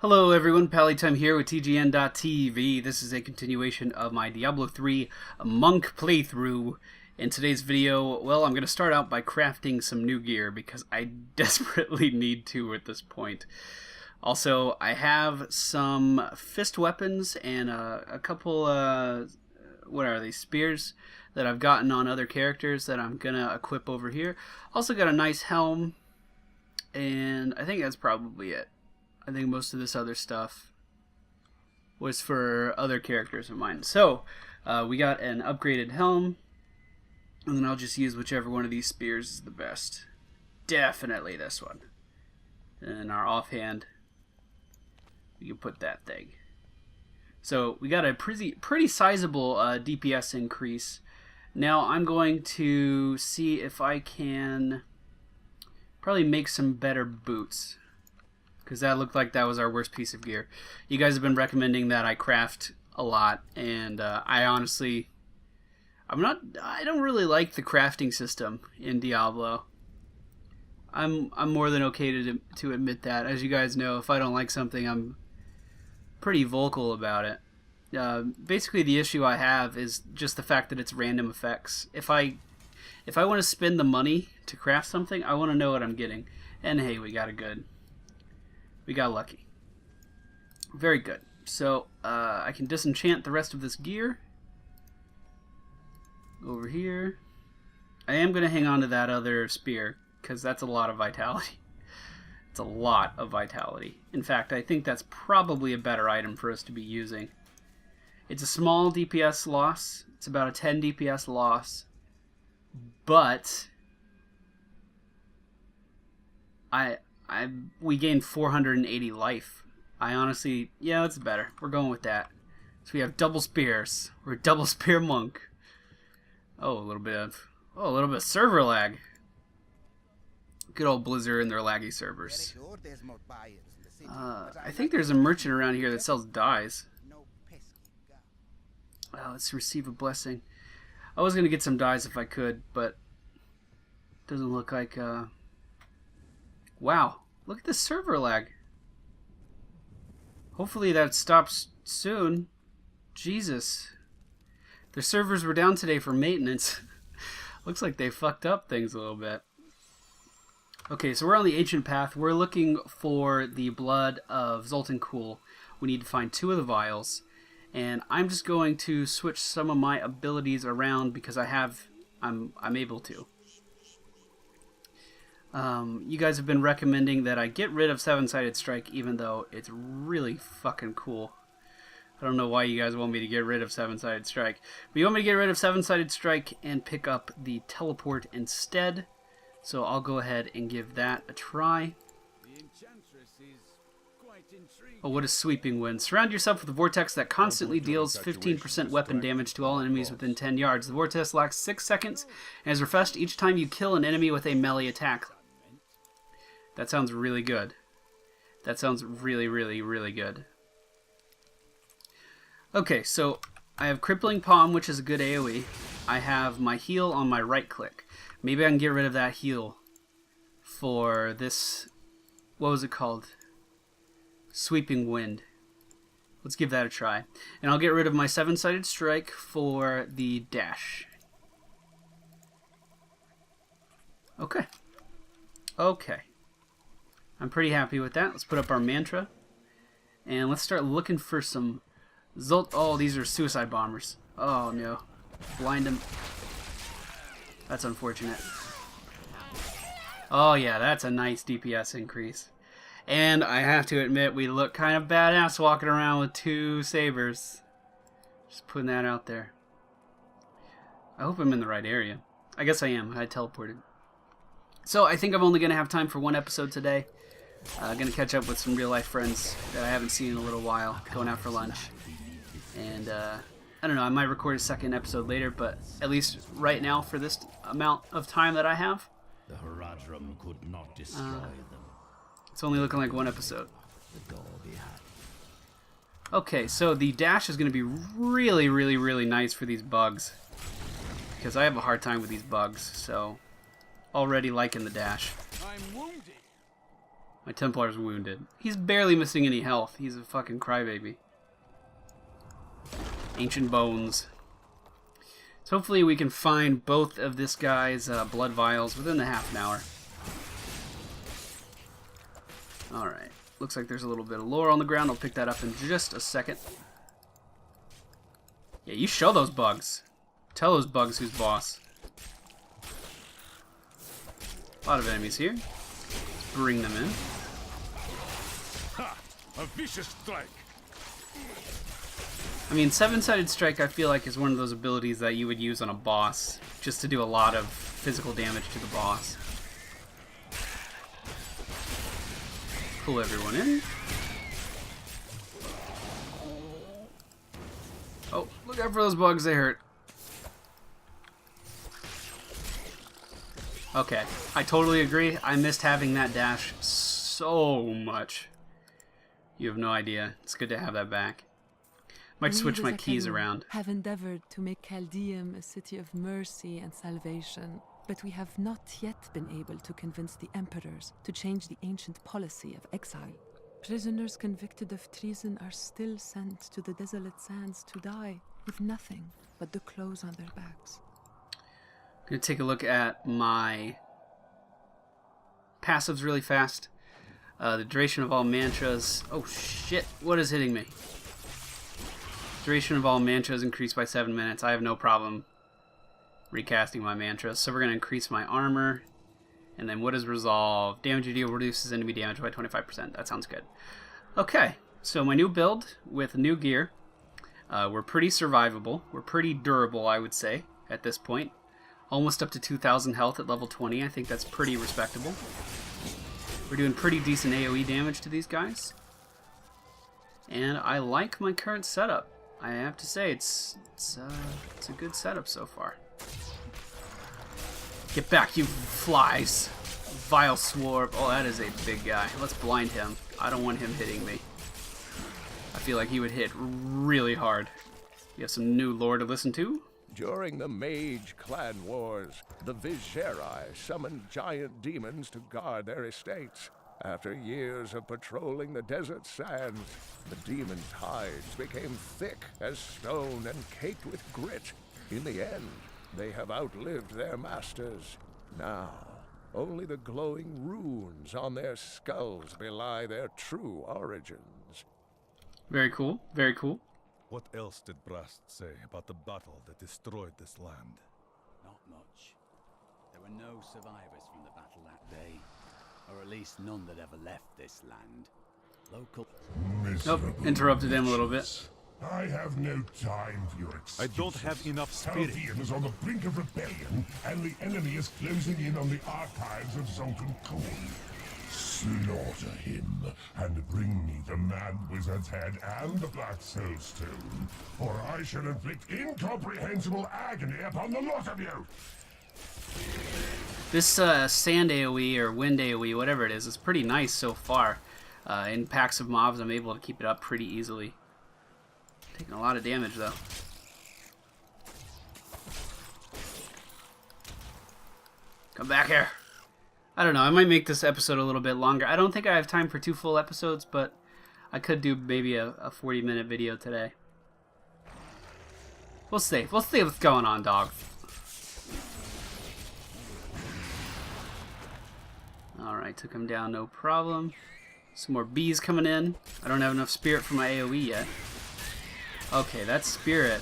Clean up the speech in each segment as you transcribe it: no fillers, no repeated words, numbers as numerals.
Hello everyone, PallyTime here with TGN.TV. This is a continuation of my Diablo 3 Monk playthrough. In today's video, well, I'm going to start out by crafting some new gear because I desperately need to at this point. Also, I have some fist weapons and a couple, what are these, spears that I've gotten on other characters that I'm going to equip over here. Also got a nice helm, and I think that's probably it. I think most of this other stuff was for other characters of mine. So, we got an upgraded helm, and then I'll just use whichever one of these spears is the best. Definitely this one. And our offhand, we can put that thing. So, we got a pretty sizable DPS increase. Now, I'm going to see if I can probably make some better boots, because that looked like that was our worst piece of gear. You guys have been recommending that I craft a lot, and I honestly, I don't really like the crafting system in Diablo. I'm more than okay to admit that. As you guys know, if I don't like something, I'm pretty vocal about it. Basically, the issue I have is just the fact that it's random effects. If I want to spend the money to craft something, I want to know what I'm getting. And hey, we got lucky. Very good. So, I can disenchant the rest of this gear. Over here. I am going to hang on to that other spear, because that's a lot of vitality. It's a lot of vitality. In fact, I think that's probably a better item for us to be using. It's a small DPS loss. It's about a 10 DPS loss. But we gained 480 life. I honestly, yeah, that's better. We're going with that. So we have double spears. We're a double spear monk. Oh, a little bit of server lag. Good old Blizzard and their laggy servers. I think there's a merchant around here that sells dyes. Well, let's receive a blessing. I was gonna get some dyes if I could, but doesn't look like. Wow. Look at the server lag. Hopefully that stops soon. Jesus. Their servers were down today for maintenance. Looks like they fucked up things a little bit. Okay, so we're on the ancient path. We're looking for the blood of Zoltun. We need to find 2 of the vials. And I'm just going to switch some of my abilities around because I'm able to. You guys have been recommending that I get rid of Seven-Sided Strike, even though it's really fucking cool. I don't know why you guys want me to get rid of Seven-Sided Strike. But you want me to get rid of Seven-Sided Strike and pick up the teleport instead. So I'll go ahead and give that a try. Oh, what is Sweeping Wind? Surround yourself with a vortex that constantly deals 15% weapon damage to all enemies within 10 yards. The vortex lasts 6 seconds and is refreshed each time you kill an enemy with a melee attack. That sounds really good. That sounds really, really, really good. Okay, so I have Crippling Palm, which is a good AoE. I have my heal on my right click. Maybe I can get rid of that heal for this, what was it called? Sweeping Wind. Let's give that a try. And I'll get rid of my Seven-Sided Strike for the dash. Okay. Okay. I'm pretty happy with that. Let's put up our mantra. And let's start looking for some Oh, these are suicide bombers. Oh, no. Blind them. That's unfortunate. Oh, yeah, that's a nice DPS increase. And I have to admit, we look kind of badass walking around with 2 sabers. Just putting that out there. I hope I'm in the right area. I guess I am. I teleported. So I think I'm only going to have time for 1 episode today. I'm going to catch up with some real-life friends that I haven't seen in a little while, going out for lunch. And I don't know, I might record a 2nd episode later, but at least right now, for this amount of time that I have, the Haradrim could not destroy them. It's only looking like 1 episode. Okay, so the dash is going to be really, really, really nice for these bugs, because I have a hard time with these bugs, so already liking the dash. I'm wounded. My Templar's wounded. He's barely missing any health. He's a fucking crybaby. Ancient bones. So hopefully we can find both of this guy's blood vials within the half an hour. Alright. Looks like there's a little bit of lore on the ground. I'll pick that up in just a second. Yeah, you show those bugs. Tell those bugs who's boss. A lot of enemies here. Let's bring them in. Ha! A vicious strike. I mean, seven-sided strike I feel like is one of those abilities that you would use on a boss, just to do a lot of physical damage to the boss. Pull everyone in. Oh, look out for those bugs, they hurt. Okay, I totally agree. I missed having that dash so much. You have no idea. It's good to have that back. Might switch my keys around. Have endeavored to make Chaldeum a city of mercy and salvation, but we have not yet been able to convince the emperors to change the ancient policy of exile. Prisoners convicted of treason are still sent to the desolate sands to die, with nothing but the clothes on their backs. I'm going to take a look at my passives really fast. The duration of all mantras. Oh shit, what is hitting me? Duration of all mantras increased by 7 minutes. I have no problem recasting my mantras. So we're going to increase my armor. And then what is resolve? Damage you deal reduces enemy damage by 25%. That sounds good. Okay, so my new build with new gear. We're pretty survivable. We're pretty durable, I would say, at this point. Almost up to 2,000 health at level 20. I think that's pretty respectable. We're doing pretty decent AoE damage to these guys. And I like my current setup. I have to say, it's a good setup so far. Get back, you flies. Vile swarm. Oh, that is a big guy. Let's blind him. I don't want him hitting me. I feel like he would hit really hard. You have some new lore to listen to? During the Mage Clan Wars, the Viserai summoned giant demons to guard their estates. After years of patrolling the desert sands, the demons' hides became thick as stone and caked with grit. In the end, they have outlived their masters. Now, only the glowing runes on their skulls belie their true origins. Very cool, very cool. What else did Brast say about the battle that destroyed this land? Not much. There were no survivors from the battle that day. Or at least none that ever left this land. Local... Nope, interrupted him a little bit. I have no time for your excuses. I don't have enough spirit. Chaldean is on the brink of rebellion, and the enemy is closing in on the archives of Zoltun. Slaughter him, and bring me the Mad Wizard's head and the Black Soul Stone, or I shall inflict incomprehensible agony upon the lot of you! This sand AoE or wind AoE, whatever it is pretty nice so far. In packs of mobs, I'm able to keep it up pretty easily. Taking a lot of damage, though. Come back here. I don't know, I might make this episode a little bit longer. I don't think I have time for 2 full episodes, but I could do maybe a 40-minute video today. We'll see. We'll see what's going on, dog. Alright, took him down, no problem. Some more bees coming in. I don't have enough spirit for my AoE yet. Okay, that spirit.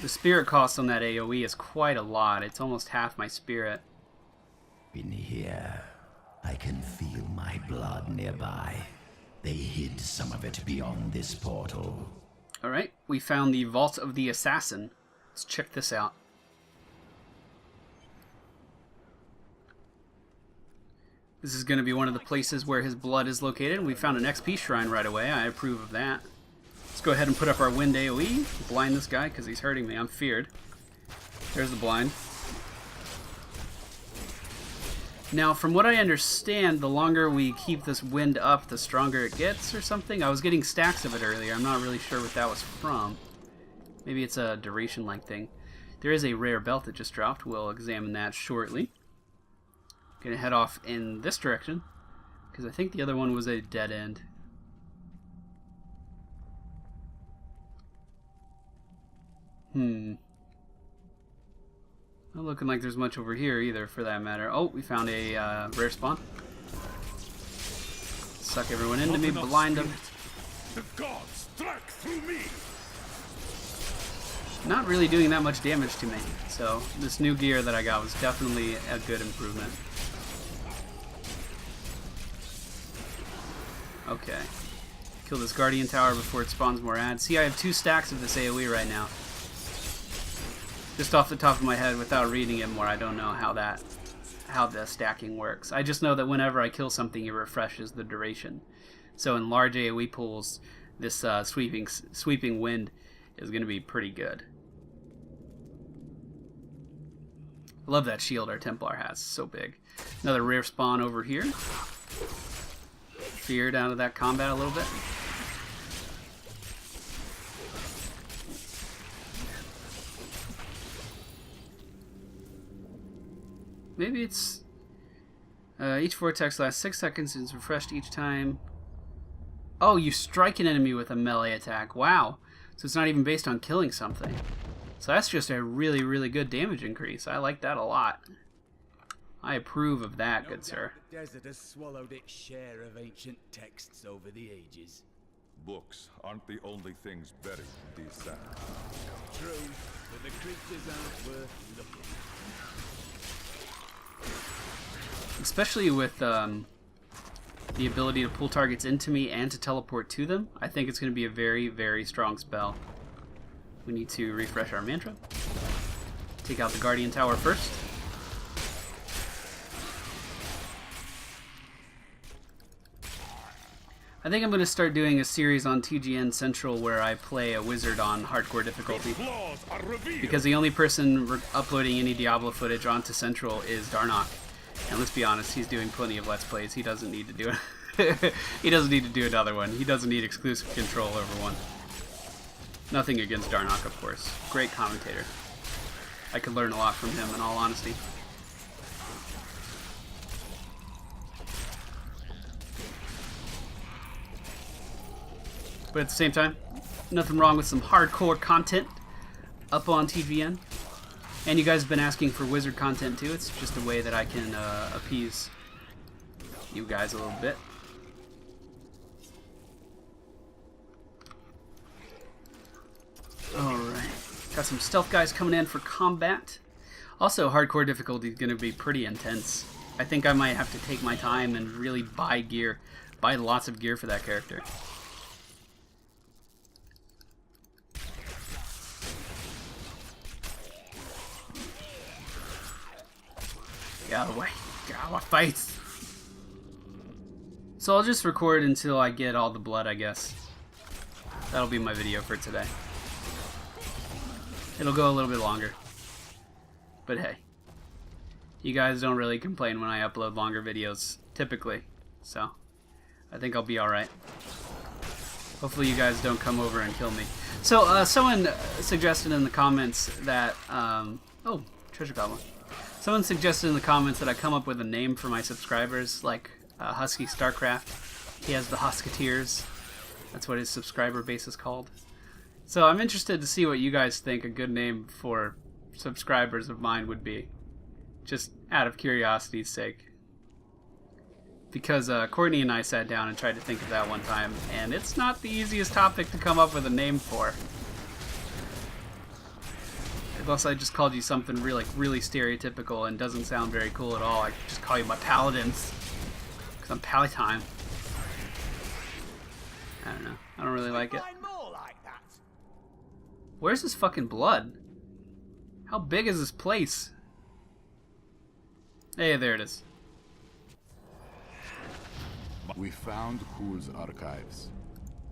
The spirit cost on that AoE is quite a lot. It's almost half my spirit. In here, I can feel my blood nearby. They hid some of it beyond this portal. Alright, we found the Vault of the Assassin. Let's check this out. This is going to be one of the places where his blood is located. We found an XP shrine right away. I approve of that. Let's go ahead and put up our wind AoE. Blind this guy because he's hurting me. I'm feared. There's the blind. Now, from what I understand, the longer we keep this wind up, the stronger it gets or something. I was getting stacks of it earlier. I'm not really sure what that was from. Maybe it's a duration-like thing. There is a rare belt that just dropped. We'll examine that shortly. Gonna head off in this direction, because I think the other one was a dead end. Not looking like there's much over here either, for that matter. Oh, we found a rare spawn. Suck everyone into me, blind them. The gods struck through me. Not really doing that much damage to me, so this new gear that I got was definitely a good improvement. Okay. Kill this Guardian Tower before it spawns more ads. See, I have 2 stacks of this AoE right now. Just off the top of my head, without reading it more, I don't know how the stacking works. I just know that whenever I kill something, it refreshes the duration. So in large AoE pools, this sweeping wind is going to be pretty good. I love that shield our Templar has. It's so big. Another rare spawn over here. Feared out of that combat a little bit. Maybe it's... each vortex lasts 6 seconds and is refreshed each time. Oh, you strike an enemy with a melee attack. Wow. So it's not even based on killing something. So that's just a really, really good damage increase. I like that a lot. I approve of that, good sir. The desert has swallowed its share of ancient texts over the ages. Books aren't the only things buried in these sands. True, but the creatures aren't worth looking at. Especially with the ability to pull targets into me and to teleport to them, I think it's going to be a very, very strong spell. We need to refresh our mantra. Take out the Guardian Tower first. I think I'm going to start doing a series on TGN Central where I play a wizard on hardcore difficulty. Because the only person uploading any Diablo footage onto Central is Darnok. And let's be honest, he's doing plenty of Let's Plays. He doesn't need to do it. He doesn't need to do another one. He doesn't need exclusive control over one. Nothing against Darnok, of course. Great commentator. I could learn a lot from him, in all honesty. But at the same time, nothing wrong with some hardcore content up on TGN. And you guys have been asking for wizard content too. It's just a way that I can appease you guys a little bit. Alright. Got some stealth guys coming in for combat. Also, hardcore difficulty is going to be pretty intense. I think I might have to take my time and really buy gear. Buy lots of gear for that character. Get out of the way. Get out of my face. So I'll just record until I get all the blood, I guess. That'll be my video for today. It'll go a little bit longer. But hey. You guys don't really complain when I upload longer videos, typically. So, I think I'll be alright. Hopefully you guys don't come over and kill me. So, someone suggested in the comments that, oh, treasure goblin. Someone suggested in the comments that I come up with a name for my subscribers, like Husky Starcraft. He has the Husketeers. That's what his subscriber base is called. So I'm interested to see what you guys think a good name for subscribers of mine would be. Just out of curiosity's sake. Because Courtney and I sat down and tried to think of that one time, and it's not the easiest topic to come up with a name for. Unless I just called you something really stereotypical and doesn't sound very cool at all. I could just call you my paladins. Because I'm PallyTime. I don't know. I don't really like it. Where's this fucking blood? How big is this place? Hey, there it is. We found Kulle's archives.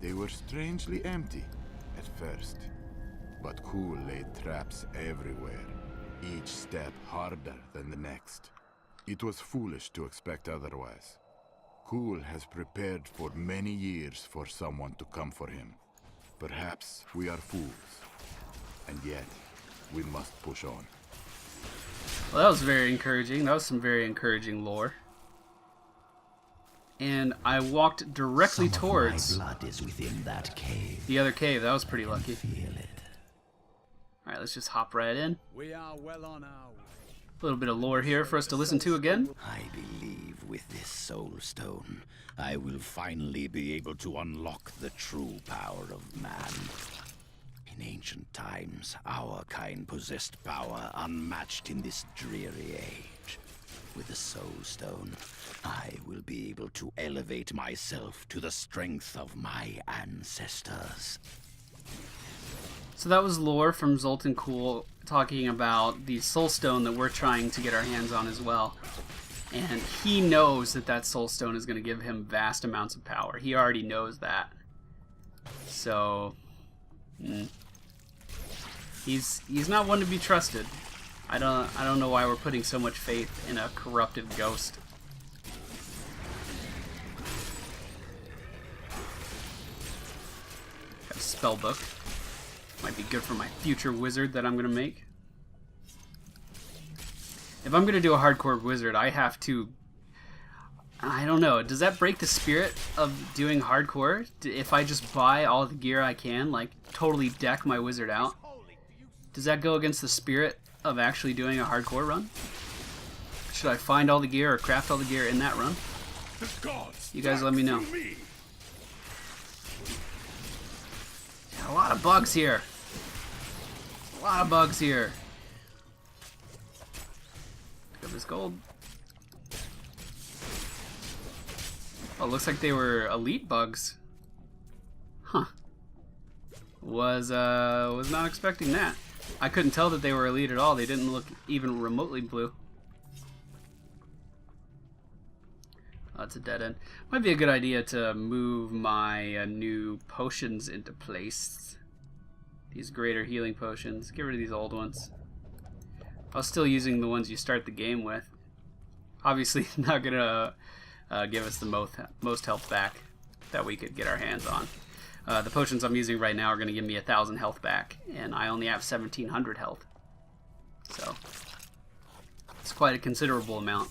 They were strangely empty at first. But Kulle laid traps everywhere, each step harder than the next. It was foolish to expect otherwise. Kulle has prepared for many years for someone to come for him. Perhaps we are fools, and yet we must push on. Well, that was very encouraging. That was some very encouraging lore. And I walked directly towards my blood is within that cave. the other cave. That was pretty lucky. Feel it. Alright, let's just hop right in. We are well on our way. A little bit of lore here for us to listen to again. I believe with this soul stone, I will finally be able to unlock the true power of man. In ancient times, our kind possessed power unmatched in this dreary age. With the soul stone, I will be able to elevate myself to the strength of my ancestors. So that was lore from Zoltun Kulle talking about the soul stone that we're trying to get our hands on as well. And he knows that that soul stone is going to give him vast amounts of power. He already knows that. So he's not one to be trusted. I don't know why we're putting so much faith in a corruptive ghost. Got a spell book. Might be good for my future wizard that I'm going to make. If I'm going to do a hardcore wizard, I have to... I don't know. Does that break the spirit of doing hardcore? If I just buy all the gear I can, like totally deck my wizard out? Does that go against the spirit of actually doing a hardcore run? Should I find all the gear or craft all the gear in that run? You guys let me know. A lot of bugs here. A lot of bugs here. Pick up this gold. Oh, looks like they were elite bugs. Huh. Was not expecting that. I couldn't tell that they were elite at all. They didn't look even remotely blue. Oh, that's a dead end. Might be a good idea to move my new potions into place. These greater healing potions. Get rid of these old ones. I was still using the ones you start the game with. Obviously not gonna give us the most health back that we could get our hands on. The potions I'm using right now are going to give me 1,000 health back, and I only have 1,700 health. So, it's quite a considerable amount.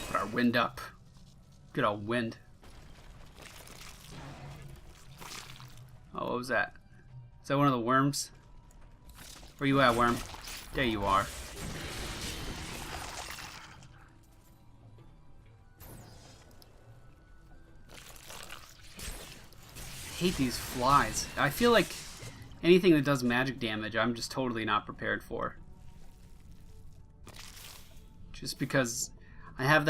Put our wind up. Good old wind. Oh, what was that? Is that one of the worms? Where you at, worm? There you are. I hate these flies. I feel like anything that does magic damage, I'm just totally not prepared for. Just because I have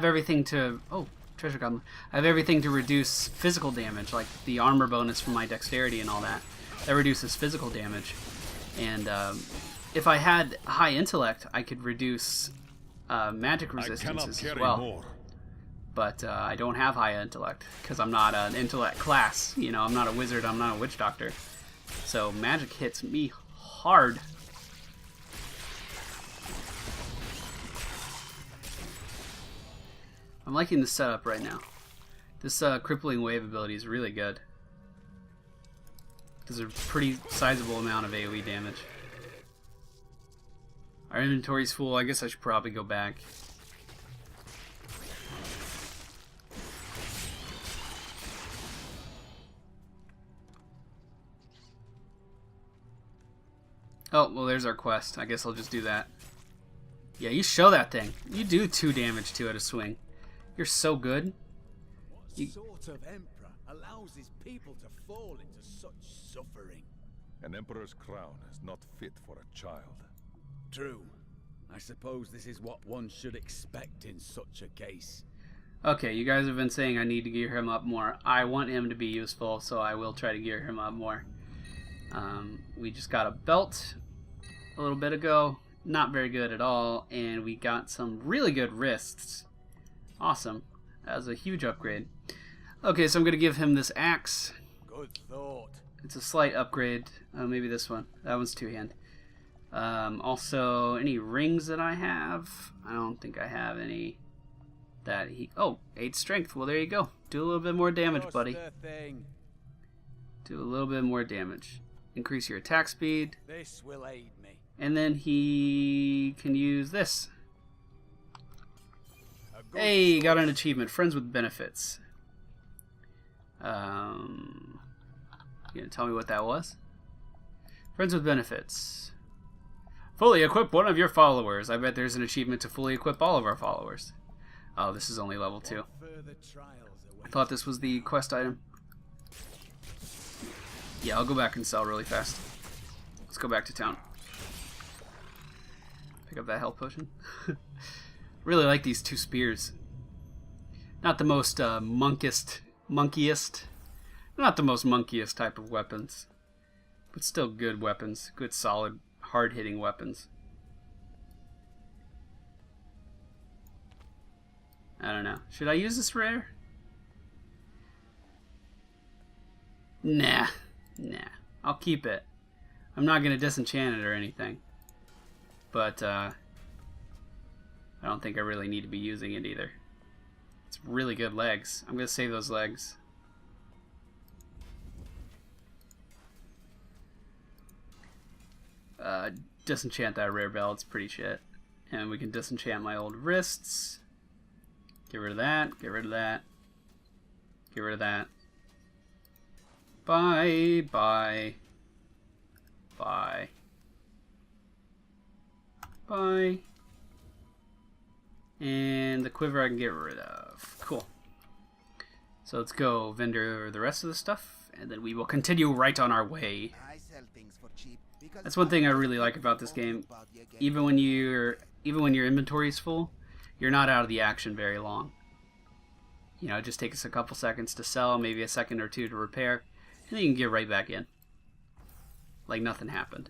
everything to... Oh, treasure goblin. I have everything to reduce physical damage, like the armor bonus from my dexterity and all that. That reduces physical damage. And if I had high intellect, I could reduce magic resistances as well. More. But I don't have high intellect because I'm not an intellect class. You know, I'm not a wizard, I'm not a witch doctor. So magic hits me hard. I'm liking the setup right now. This crippling wave ability is really good. Does a pretty sizable amount of AoE damage. Our inventory's full. I guess I should probably go back. Oh, well, there's our quest. I guess I'll just do that. Yeah, you show that thing. You do 2 damage to it a swing. You're so good. What sort of emperor allows his people to fall into such suffering? An emperor's crown is not fit for a child. True. I suppose this is what one should expect in such a case. Okay, you guys have been saying I need to gear him up more. I want him to be useful, so I will try to gear him up more. We just got a belt a little bit ago. Not very good at all. And we got some really good wrists. Awesome. That was a huge upgrade. Okay, so I'm going to give him this axe. Good thought. It's a slight upgrade. Maybe this one. That one's 2-hand. Also, any rings that I have? I don't think I have any that he... Oh, 8 strength. Well, there you go. Do a little bit more damage, buddy. Do a little bit more damage. increase your attack speed. This will aid me. And then he can use this. Hey, got an achievement. Friends with benefits. You gonna tell me what that was? Friends with benefits. Fully equip one of your followers. I bet there's an achievement to fully equip all of our followers. Oh, this is only level 2. I thought this was the quest item. Yeah, I'll go back and sell really fast. Let's go back to town. Pick up that health potion. Really like these 2 spears. Not the most monkiest, not the most monkiest type of weapons, but still good weapons. Good, solid, hard-hitting weapons. I don't know. Should I use this rare? Nah. I'll keep it. I'm not gonna disenchant it or anything. But, I don't think I really need to be using it either. It's really good legs. I'm gonna save those legs. Disenchant that rare bell. It's pretty shit. And we can disenchant my old wrists. Get rid of that. Get rid of that. Get rid of that. Bye. Bye. Bye. Bye. And the quiver I can get rid of. Cool. So let's go vendor the rest of the stuff, and then we will continue right on our way. That's one thing I really like about this game. Even when your inventory is full, you're not out of the action very long. You know, it just takes us a couple seconds to sell, maybe a second or 2 to repair, and then you can get right back in. Like nothing happened.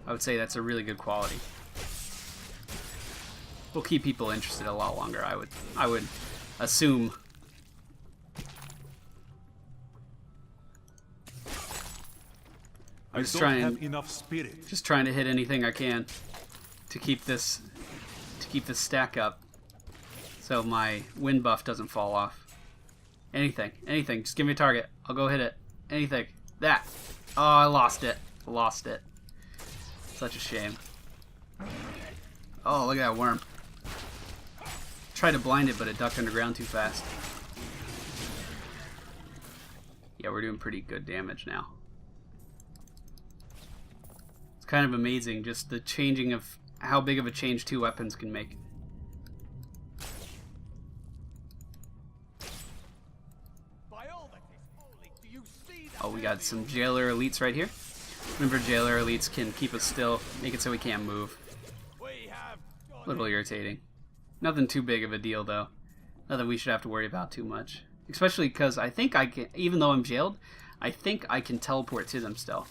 I would say that's a really good quality. Will keep people interested a lot longer, I would assume. I'm just trying to hit anything I can to keep this stack up, so my wind buff doesn't fall off. Anything, just give me a target. I'll go hit it. Anything. That. Oh, I lost it. Such a shame. Oh, look at that worm. Tried to blind it, but it ducked underground too fast. Yeah, we're doing pretty good damage now. It's kind of amazing, just the changing of how big of a change 2 weapons can make. Oh, we got some jailer elites right here. Remember, jailer elites can keep us still, make it so we can't move. A little irritating. Nothing too big of a deal, though. Nothing we should have to worry about too much. Especially because I think I can, even though I'm jailed, I think I can teleport to them still.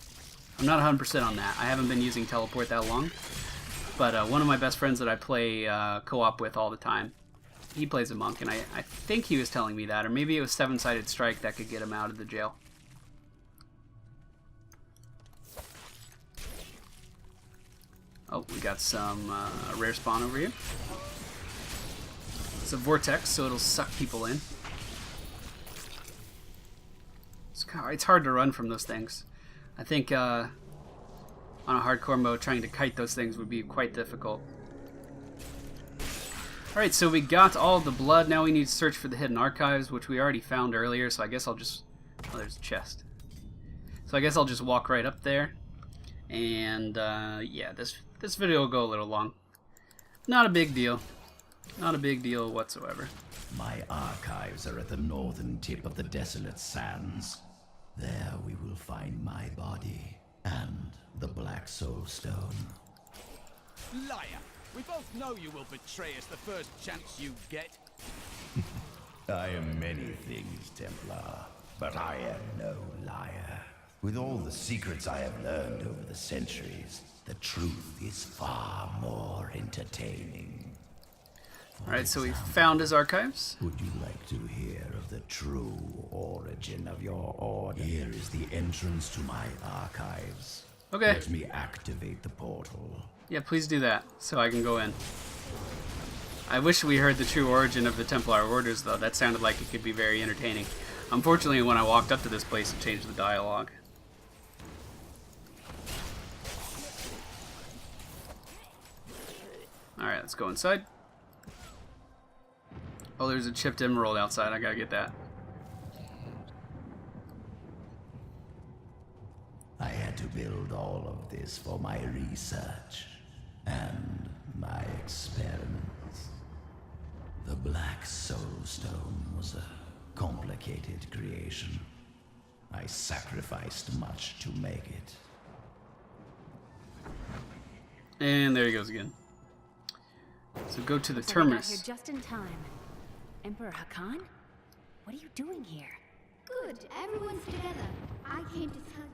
I'm not 100% on that. I haven't been using teleport that long. But one of my best friends that I play co-op with all the time, he plays a monk, and I think he was telling me that. Or maybe it was 7-sided strike that could get him out of the jail. Oh, we got some rare spawn over here. It's a vortex, so it'll suck people in. It's hard to run from those things. I think on a hardcore mode, trying to kite those things would be quite difficult. Alright, so we got all the blood. Now we need to search for the hidden archives, which we already found earlier, so I guess I'll just... Oh, there's a chest. So I guess I'll just walk right up there. And, yeah, this video will go a little long. Not a big deal. Not a big deal whatsoever. My archives are at the northern tip of the desolate sands. There we will find my body and the Black Soul Stone. Liar! We both know you will betray us the first chance you get. I am many things, Templar, but I am no liar. With all the secrets I have learned over the centuries, the truth is far more entertaining. Alright, so we found his archives. Would you like to hear of the true origin of your order? Here is the entrance to my archives. Okay. Let me activate the portal. Yeah, please do that, so I can go in. I wish we heard the true origin of the Templar Orders, though. That sounded like it could be very entertaining. Unfortunately, when I walked up to this place, it changed the dialogue. Alright, let's go inside. Oh, there's a chipped emerald outside. I gotta get that. I had to build all of this for my research and my experiments. The Black Soulstone was a complicated creation. I sacrificed much to make it. And there he goes again. So go to the So we got Terminus. here just in time. Emperor Hakan? What are you doing here? Good, everyone's together. I came to tell you.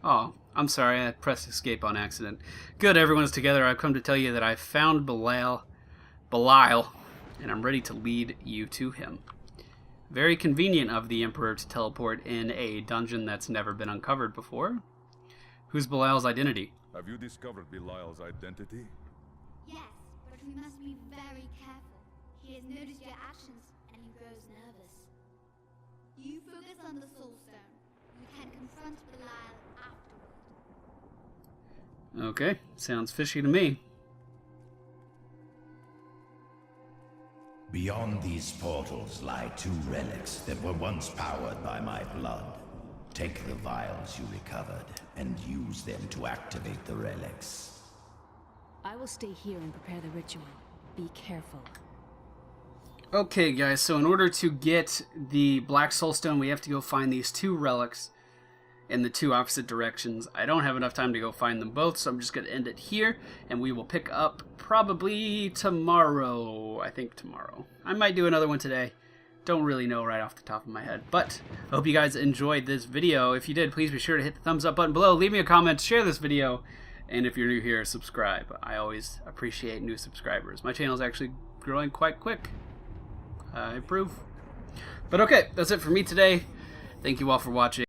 Oh, I'm sorry, I pressed escape on accident. Good, everyone's together. I've come to tell you that I found Belial, and I'm ready to lead you to him. Very convenient of the Emperor to teleport in a dungeon that's never been uncovered before. Who's Belial's identity? Have you discovered Belial's identity? Yes, but we must be very careful. He has noticed your actions and he grows nervous. You focus on the Soulstone. You can confront Belial afterward. Okay, sounds fishy to me. Beyond these portals lie 2 relics that were once powered by my blood. Take the vials you recovered and use them to activate the relics. I will stay here and prepare the ritual. Be careful. Okay, guys, so in order to get the Black Soulstone, we have to go find these 2 relics in the 2 opposite directions. I don't have enough time to go find them both, so I'm just going to end it here, and we will pick up probably tomorrow. I think tomorrow. I might do another one today. Don't really know right off the top of my head, but I hope you guys enjoyed this video. If you did, please be sure to hit the thumbs up button below, leave me a comment, share this video, and if you're new here, subscribe. I always appreciate new subscribers. My channel is actually growing quite quick. I approve. But okay, that's it for me today. Thank you all for watching.